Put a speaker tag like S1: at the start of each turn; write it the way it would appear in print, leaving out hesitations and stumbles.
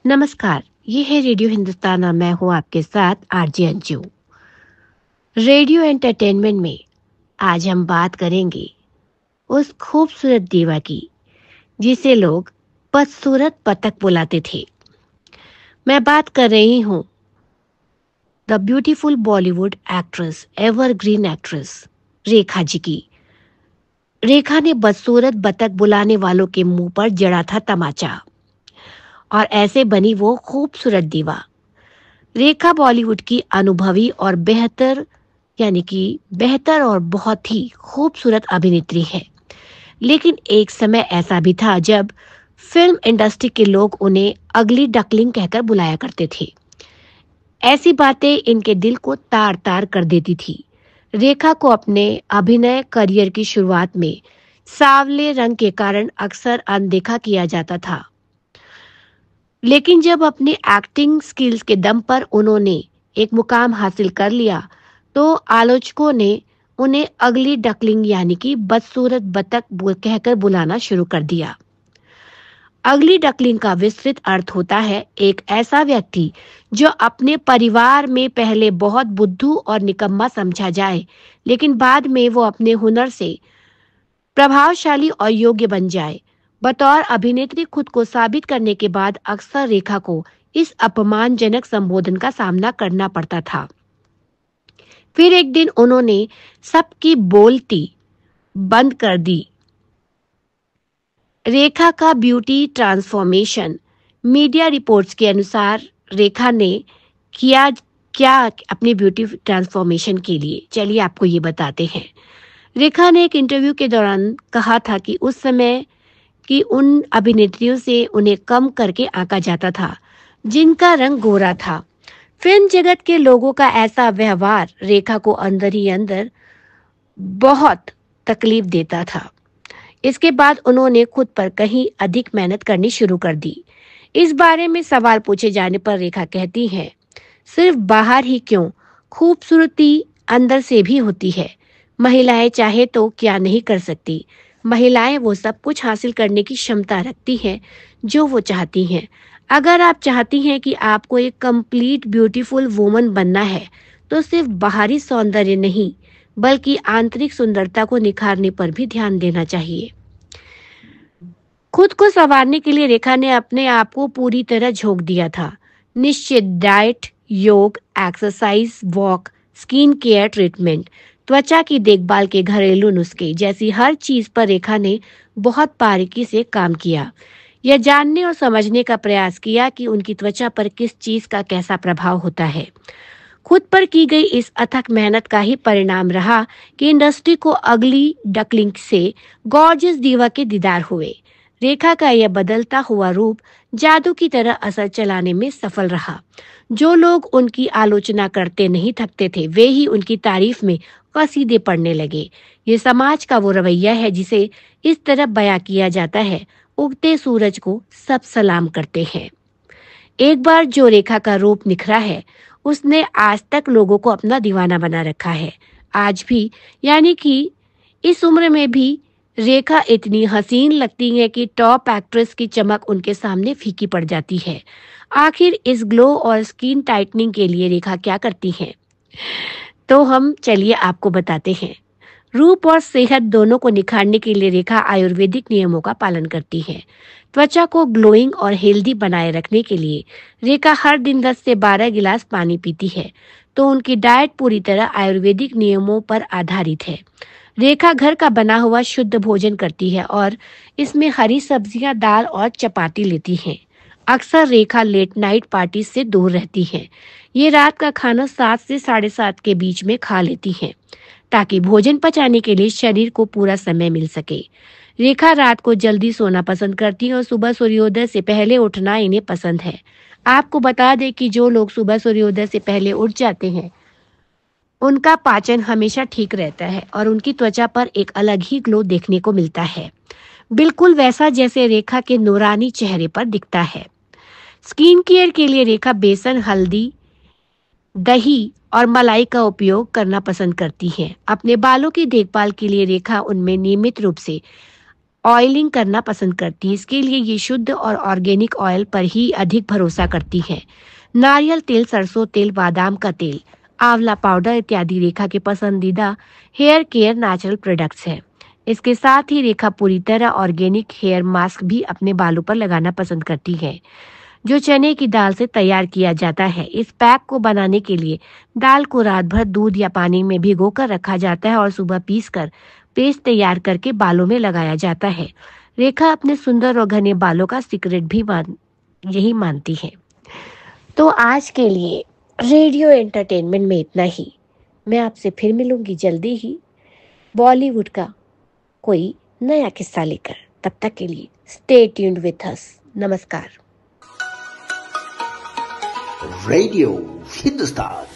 S1: नमस्कार। ये है रेडियो हिंदुस्तान और मैं हूँ आपके साथ आरजे अंजू। रेडियो एंटरटेनमेंट में आज हम बात करेंगे उस खूबसूरत दीवा की जिसे लोग बदसूरत बतख बुलाते थे। मैं बात कर रही हूँ the beautiful Bollywood actress, evergreen actress Rekha ji की। रेखा ने बदसूरत बतख बुलाने वालों के मुंह पर जड़ा था तमाचा और ऐसे बनी वो खूबसूरत दीवा। रेखा बॉलीवुड की अनुभवी और बेहतर और बहुत ही खूबसूरत अभिनेत्री है। लेकिन एक समय ऐसा भी था जब फिल्म इंडस्ट्री के लोग उन्हें अगली डकलिंग कहकर बुलाया करते थे। ऐसी बातें इनके दिल को तार तार कर देती थी। रेखा को अपने अभिनय करियर की शुरुआत में सांवले रंग के कारण अक्सर अनदेखा किया जाता था, लेकिन जब अपने एक्टिंग स्किल्स के दम पर उन्होंने एक मुकाम हासिल कर लिया तो आलोचकों ने उन्हें अगली डकलिंग यानी कि बदसूरत बतख कहकर बुलाना शुरू कर दिया। अगली डकलिंग का विस्तृत अर्थ होता है एक ऐसा व्यक्ति जो अपने परिवार में पहले बहुत बुद्धू और निकम्मा समझा जाए, लेकिन बाद में वो अपने हुनर से प्रभावशाली और योग्य बन जाए। बतौर अभिनेत्री खुद को साबित करने के बाद अक्सर रेखा को इस अपमानजनक संबोधन का सामना करना पड़ता था। फिर एक दिन उन्होंने सबकी बोलती बंद कर दी। रेखा का ब्यूटी ट्रांसफॉर्मेशन। मीडिया रिपोर्ट्स के अनुसार रेखा ने किया क्या अपने ब्यूटी ट्रांसफॉर्मेशन के लिए, चलिए आपको ये बताते हैं। रेखा ने एक इंटरव्यू के दौरान कहा था कि उस समय की उन अभिनेत्रियों से उन्हें कम करके आंका जाता था जिनका रंग गोरा था। फिल्म जगत के लोगों का ऐसा व्यवहार रेखा को अंदर ही अंदर बहुत तकलीफ देता था। इसके बाद उन्होंने खुद पर कहीं अधिक मेहनत करनी शुरू कर दी। इस बारे में सवाल पूछे जाने पर रेखा कहती हैं, सिर्फ बाहर ही क्यों, खूबसूरती अंदर से भी होती है। महिलाएं चाहे तो क्या नहीं कर सकती। महिलाएं वो सब कुछ हासिल करने की क्षमता रखती हैं जो वो चाहती हैं। अगर आप चाहती हैं कि आपको एक कंप्लीट ब्यूटीफुल वुमन बनना है तो सिर्फ बाहरी सौंदर्य नहीं बल्कि आंतरिक सुंदरता को निखारने पर भी ध्यान देना चाहिए। खुद को संवारने के लिए रेखा ने अपने आप को पूरी तरह झोंक दिया था। निश्चित डाइट, योग, exercise, walk, skin care treatment, त्वचा की देखभाल के घरेलू नुस्खे जैसी हर चीज पर रेखा ने बहुत बारीकी से काम किया। यह जानने और समझने का प्रयास किया कि उनकी त्वचा पर किस चीज का कैसा प्रभाव होता है। खुद पर की गई इस अथक मेहनत का ही परिणाम रहा कि इंडस्ट्री को अगली डकलिंग से गॉर्जियस दीवा के दीदार हुए। रेखा का यह बदलता हुआ रूप जादू की तरह असर चलाने में सफल रहा। जो लोग उनकी आलोचना करते नहीं थकते थे वे ही उनकी तारीफ में कसीदे पढ़ने लगे। ये समाज का वो रवैया है जिसे इस तरह बयां किया जाता है, उगते सूरज को सब सलाम करते हैं। एक बार जो रेखा का रूप निखरा है उसने आज तक लोगों को अपना दीवाना बना रखा है। आज भी, यानी कि इस उम्र में भी रेखा इतनी हसीन लगती है कि टॉप एक्ट्रेस की चमक उनके सामने फीकी पड़ जाती है। आखिर इस ग्लो और स्किन टाइटनिंग के लिए रेखा क्या करती हैं? तो हम चलिए आपको बताते हैं। रूप और सेहत दोनों को निखारने के लिए रेखा आयुर्वेदिक नियमों का पालन करती है। त्वचा को ग्लोइंग और हेल्दी बनाए रखने के लिए रेखा हर दिन 10 से 12 गिलास पानी पीती है, तो उनकी डाइट पूरी तरह आयुर्वेदिक नियमों पर आधारित है। रेखा घर का बना हुआ शुद्ध भोजन करती है और इसमें हरी सब्जियां, दाल और चपाती लेती हैं। अक्सर रेखा लेट नाइट पार्टी से दूर रहती हैं। ये रात का खाना 7 से 7:30 के बीच में खा लेती हैं ताकि भोजन पचाने के लिए शरीर को पूरा समय मिल सके। रेखा रात को जल्दी सोना पसंद करती है और सुबह सूर्योदय से पहले उठना इन्हें पसंद है। आपको बता दें कि जो लोग सुबह सूर्योदय से पहले उठ जाते हैं उनका पाचन हमेशा ठीक रहता है और उनकी त्वचा पर एक अलग ही ग्लो देखने को मिलता है, बिल्कुल वैसा जैसे रेखा के नूरानी चेहरे पर दिखता है। स्किन केयर के लिए रेखा बेसन, हल्दी, दही और मलाई का उपयोग करना पसंद करती हैं। अपने बालों की देखभाल के लिए रेखा उनमें नियमित रूप से ऑयलिंग करना पसंद करती है। इसके लिए ये शुद्ध और ऑर्गेनिक ऑयल पर ही अधिक भरोसा करती है। नारियल तेल, सरसों तेल, बादाम का तेल, आंवला पाउडर इत्यादि रेखा के पसंदीदा हेयर केयर नेचुरल प्रोडक्ट्स हैं। इसके साथ ही रेखा पूरी तरह ऑर्गेनिक हेयर मास्क भी अपने बालों पर लगाना पसंद करती है, जो चने की दाल से तैयार किया जाता है। इस पैक को बनाने के लिए दाल को रात भर दूध या पानी में भिगोकर रखा जाता है और सुबह पीसकर पेस्ट तैयार करके बालों में लगाया जाता है। रेखा अपने सुंदर और घने बालों का सीक्रेट भी यही मानती है। तो आज के लिए रेडियो एंटरटेनमेंट में इतना ही। मैं आपसे फिर मिलूंगी जल्दी ही बॉलीवुड का कोई नया किस्सा लेकर। तब तक के लिए स्टे ट्यून्ड विथ अस। नमस्कार।
S2: रेडियो हिंदुस्तान।